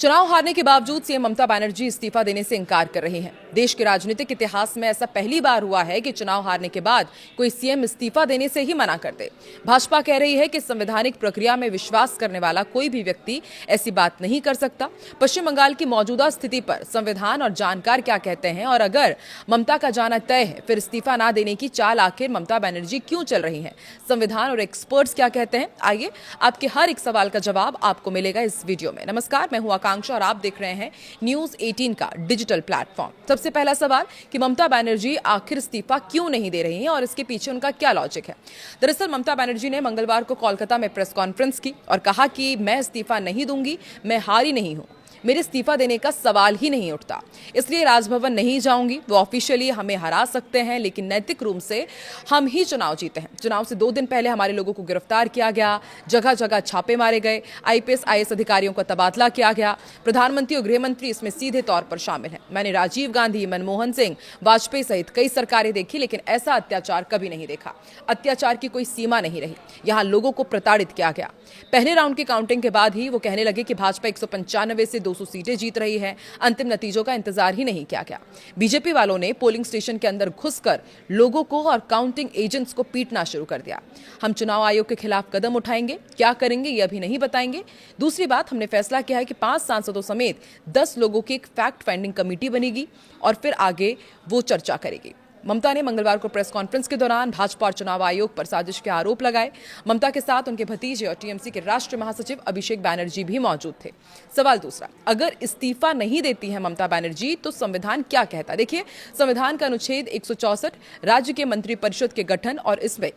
चुनाव हारने के बावजूद सीएम ममता बनर्जी इस्तीफा देने से इंकार कर रही हैं। देश के राजनीतिक इतिहास में ऐसा पहली बार हुआ है कि चुनाव हारने के बाद कोई सीएम इस्तीफा देने से ही मना कर दे। भाजपा कह रही है कि संवैधानिक प्रक्रिया में विश्वास करने वाला कोई भी व्यक्ति ऐसी बात नहीं कर सकता। पश्चिम बंगाल की मौजूदा स्थिति पर संविधान और जानकार क्या कहते हैं, और अगर ममता का जाना तय है, फिर इस्तीफा न देने की चाल आखिर ममता बनर्जी क्यों चल रही है, संविधान और एक्सपर्ट्स क्या कहते हैं, आइए आपके हर एक सवाल का जवाब आपको मिलेगा इस वीडियो में। नमस्कार, मैं हूं आकांक्षा और आप देख रहे हैं न्यूज 18 का डिजिटल प्लेटफॉर्म। सबसे पहला सवाल कि ममता बनर्जी आखिर इस्तीफा क्यों नहीं दे रही हैं और इसके पीछे उनका क्या लॉजिक है। दरअसल ममता बनर्जी ने मंगलवार को कोलकाता में प्रेस कॉन्फ्रेंस की और कहा कि मैं इस्तीफा नहीं दूंगी, मैं हारी नहीं हूं, मेरे इस्तीफा देने का सवाल ही नहीं उठता, इसलिए राजभवन नहीं जाऊंगी। वो ऑफिशियली हमें हरा सकते हैं, लेकिन नैतिक रूप से हम ही चुनाव जीते हैं। चुनाव से 2 दिन पहले हमारे लोगों को गिरफ्तार किया गया, जगह जगह छापे मारे गए, आईपीएस आईएएस अधिकारियों का तबादला किया गया, प्रधानमंत्री और गृहमंत्री इसमें सीधे तौर पर शामिल हैं। मैंने राजीव गांधी, मनमोहन सिंह, वाजपेयी सहित कई सरकारें देखी, लेकिन ऐसा अत्याचार कभी नहीं देखा। अत्याचार की कोई सीमा नहीं रही, यहाँ लोगों को प्रताड़ित किया गया। पहले राउंड की काउंटिंग के बाद ही वो कहने लगे कि भाजपा 195 से 200 सीटें जीत रही है। अंतिम नतीजों का इंतजार ही नहीं किया गया। बीजेपी वालों ने पोलिंग स्टेशन के अंदर घुसकर लोगों को और काउंटिंग एजेंट्स को पीटना शुरू कर दिया। हम चुनाव आयोग के खिलाफ कदम उठाएंगे, क्या करेंगे ये अभी नहीं बताएंगे। दूसरी बात, हमने फैसला किया है कि 5 सांसदों समेत 10 लोगों की एक फैक्ट फाइंडिंग कमेटी बनेगी और फिर आगे वो चर्चा करेगी। ममता ने मंगलवार को प्रेस कॉन्फ्रेंस के दौरान भाजपा और चुनाव आयोग पर साजिश के आरोप लगाए। ममता के साथ उनके भतीजे और टीएमसी के राष्ट्रीय महासचिव अभिषेक बैनर्जी भी मौजूद थे। सवाल दूसरा, अगर इस्तीफा नहीं देती हैं ममता बनर्जी तो संविधान क्या कहता। देखिए, संविधान का अनुच्छेद 164 राज्य के मंत्रिपरिषद के गठन और इसमें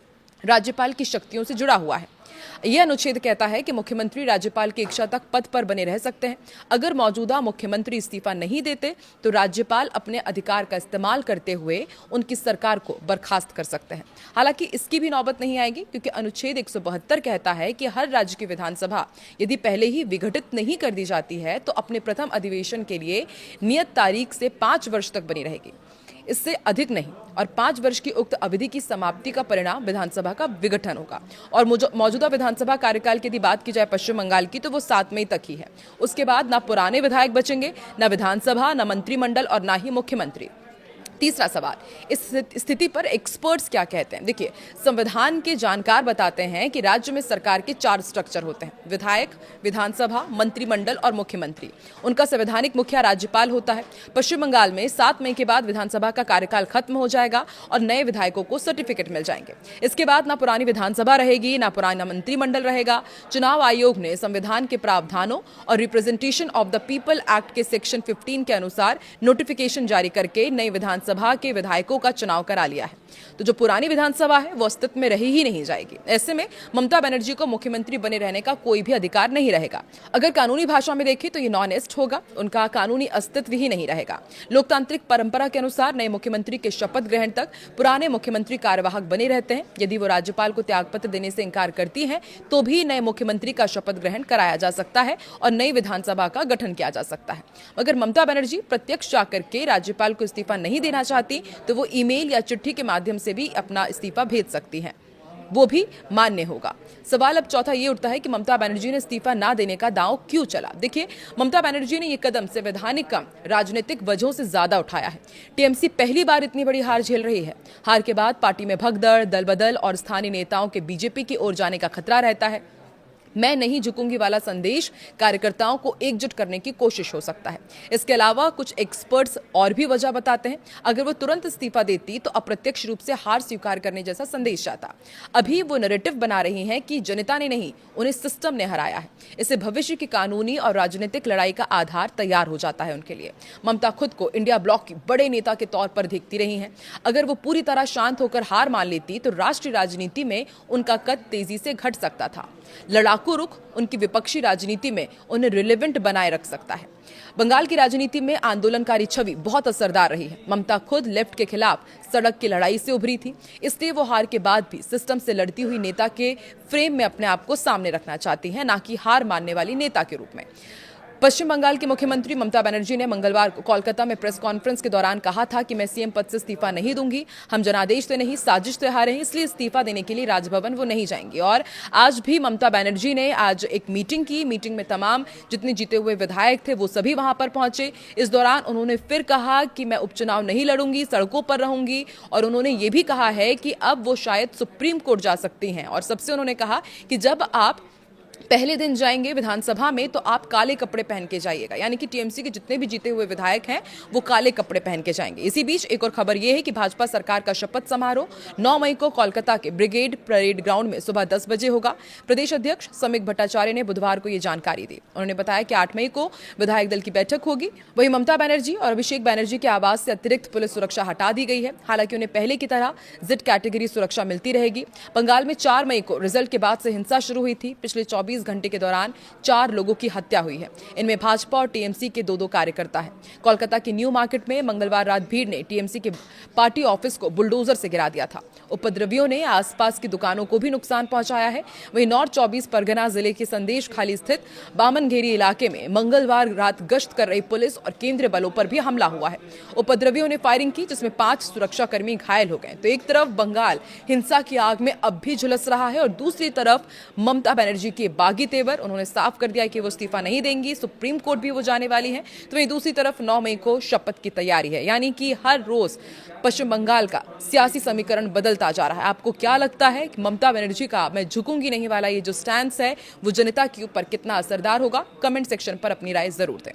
राज्यपाल की शक्तियों से जुड़ा हुआ है। यह अनुच्छेद कहता है कि मुख्यमंत्री राज्यपाल की इच्छा तक पद पर बने रह सकते हैं। अगर मौजूदा मुख्यमंत्री इस्तीफा नहीं देते तो राज्यपाल अपने अधिकार का इस्तेमाल करते हुए उनकी सरकार को बर्खास्त कर सकते हैं। हालांकि इसकी भी नौबत नहीं आएगी, क्योंकि अनुच्छेद 172 कहता है कि हर राज्य की विधानसभा यदि पहले ही विघटित नहीं कर दी जाती है तो अपने प्रथम अधिवेशन के लिए नियत तारीख से 5 वर्ष तक बनी रहेगी, इससे अधिक नहीं। और 5 वर्ष की उक्त अवधि की समाप्ति का परिणाम विधानसभा का विघटन होगा। और मौजूदा विधानसभा कार्यकाल की यदि बात की जाए पश्चिम बंगाल की, तो वो 7 मई तक ही है। उसके बाद ना पुराने विधायक बचेंगे, ना विधानसभा, ना मंत्रिमंडल और ना ही मुख्यमंत्री। तीसरा सवाल, इस स्थिति पर एक्सपर्ट्स क्या कहते हैं। देखिए, संविधान के जानकार बताते हैं कि राज्य में सरकार के 4 स्ट्रक्चर होते हैं: विधायक, विधानसभा, मंत्रिमंडल और मुख्यमंत्री। उनका संवैधानिक मुखिया राज्यपाल होता है। पश्चिम बंगाल में 7 मई के बाद विधानसभा का कार्यकाल खत्म हो जाएगा और नए विधायकों को सर्टिफिकेट मिल जाएंगे। इसके बाद ना पुरानी विधानसभा रहेगी, ना पुराना मंत्रिमंडल रहेगा। चुनाव आयोग ने संविधान के प्रावधानों और representation of the people act के सेक्शन 15 के अनुसार नोटिफिकेशन जारी करके नई विधानसभा के विधायकों का चुनाव करा लिया है। तो जो पुरानी विधानसभा है वो अस्तित्व में रही ही नहीं जाएगी। ऐसे में ममता बनर्जी को मुख्यमंत्री बने रहने का कोई भी अधिकार नहीं रहेगा। अगर कानूनी भाषा में देखें तो ये नॉनेस्ट होगा, उनका कानूनी अस्तित्व ही नहीं रहेगा। लोकतांत्रिक परंपरा के अनुसार नए मुख्यमंत्री के शपथ ग्रहण तक पुराने मुख्यमंत्री कार्यवाहक बने रहते हैं। यदि वो राज्यपाल को त्यागपत्र देने से इंकार करती हैं तो भी नए मुख्यमंत्री का शपथ ग्रहण कराया जा सकता है और नई विधानसभा का गठन किया जा सकता है। अगर ममता बनर्जी प्रत्यक्ष जाकर के राज्यपाल को इस्तीफा नहीं देना चाहती तो वो ईमेल या चिट्ठी के माध्यम से भी अपना इस्तीफा भेज सकती हैं, वो भी मान्य होगा। सवाल अब चौथा ये उठता है कि ममता बनर्जी ने इस्तीफा ना देने का दांव क्यों चला। देखिए, ममता बनर्जी ने ये कदम संवैधानिक कम राजनीतिक वजहों से ज्यादा उठाया है। टीएमसी पहली बार इतनी बड़ी हार झेल रही है। हार के बाद पार्टी में भगदड़, दल बदल और स्थानीय नेताओं के बीजेपी की ओर जाने का खतरा रहता है। मैं नहीं झुकूंगी वाला संदेश कार्यकर्ताओं को एकजुट करने की कोशिश हो सकता है। इसके अलावा कुछ एक्सपर्ट्स और भी वजह बताते हैं। अगर वो तुरंत इस्तीफा देती तो अप्रत्यक्ष रूप से हार स्वीकार करने जैसा संदेश जाता। अभी वो नैरेटिव बना रही हैं कि जनता ने नहीं, उन्हें सिस्टम ने हराया है। इससे भविष्य की कानूनी और राजनीतिक लड़ाई का आधार तैयार हो जाता है उनके लिए। ममता खुद को इंडिया ब्लॉक की बड़े नेता के तौर पर देखती रही हैं। अगर वो पूरी तरह शांत होकर हार मान लेती तो राष्ट्रीय राजनीति में उनका कद तेजी से घट सकता था। लड़ाकू रुख उनकी विपक्षी राजनीति में उन्हें रिलेवेंट बनाए रख सकता है। बंगाल की राजनीति में आंदोलनकारी छवि बहुत असरदार रही है। ममता खुद लेफ्ट के खिलाफ सड़क की लड़ाई से उभरी थी, इसलिए वो हार के बाद भी सिस्टम से लड़ती हुई नेता के फ्रेम में अपने आप को सामने रखना चाहती हैं, ना कि हार मानने वाली नेता के रूप में। पश्चिम बंगाल की मुख्यमंत्री ममता बनर्जी ने मंगलवार को कोलकाता में प्रेस कॉन्फ्रेंस के दौरान कहा था कि मैं सीएम पद से इस्तीफा नहीं दूंगी। हम जनादेश से नहीं, साजिश से हारे हैं, इसलिए इस्तीफा देने के लिए राजभवन वो नहीं जाएंगी। और आज भी ममता बनर्जी ने आज एक मीटिंग की। मीटिंग में तमाम जितने जीते हुए विधायक थे वो सभी वहां पर पहुंचे। इस दौरान उन्होंने फिर कहा कि मैं उपचुनाव नहीं लड़ूंगी, सड़कों पर रहूंगी। और उन्होंने ये भी कहा है कि अब वो शायद सुप्रीम कोर्ट जा सकती हैं। और सबसे उन्होंने कहा कि जब आप पहले दिन जाएंगे विधानसभा में तो आप काले कपड़े पहन के जाइएगा, यानी कि टीएमसी के जितने भी जीते हुए विधायक हैं वो काले कपड़े पहन के जाएंगे। इसी बीच एक और खबर यह है कि भाजपा सरकार का शपथ समारोह 9 मई को कोलकाता के ब्रिगेड परेड ग्राउंड में सुबह 10 बजे होगा। प्रदेश अध्यक्ष समीक भट्टाचार्य ने बुधवार को यह जानकारी दी। उन्होंने बताया कि 8 मई को विधायक दल की बैठक होगी। वहीं ममता बनर्जी और अभिषेक बनर्जी के आवास से अतिरिक्त पुलिस सुरक्षा हटा दी गई है। हालांकि उन्हें पहले की तरह जिड कैटेगरी सुरक्षा मिलती रहेगी। बंगाल में 4 मई को रिजल्ट के बाद से हिंसा शुरू हुई थी। पिछले 24 घंटे के दौरान 4 लोगों की हत्या हुई है। इनमें भाजपा और टीएमसी के 2 कार्यकर्ता हैं। कोलकाता की न्यू मार्केट में मंगलवार रात भीड़ ने टीएमसी के पार्टी ऑफिस को बुलडोजर से गिरा दिया था। उपद्रवियों ने आसपास की दुकानों को भी नुकसान पहुंचाया है। वहीं नॉर्थ 24 परगना जिले के संदेश खाली स्थित बामनघेरी इलाके में मंगलवार रात गश्त कर रही पुलिस और केंद्रीय बलों पर भी हमला हुआ है। उपद्रवियों ने फायरिंग की जिसमें 5 सुरक्षाकर्मी घायल हो गए। तो एक तरफ बंगाल हिंसा की आग में अब भी झुलस रहा है और दूसरी तरफ ममता बनर्जी के बागी तेवर। उन्होंने साफ कर दिया कि वो इस्तीफा नहीं देंगी, सुप्रीम कोर्ट भी वो जाने वाली हैं। तो वहीं दूसरी तरफ 9 मई को शपथ की तैयारी है। यानी कि हर रोज पश्चिम बंगाल का सियासी समीकरण बदलता जा रहा है। आपको क्या लगता है कि ममता बनर्जी का मैं झुकूंगी नहीं वाला ये जो स्टैंड है वो जनता के ऊपर कितना असरदार होगा? कमेंट सेक्शन पर अपनी राय जरूर दें।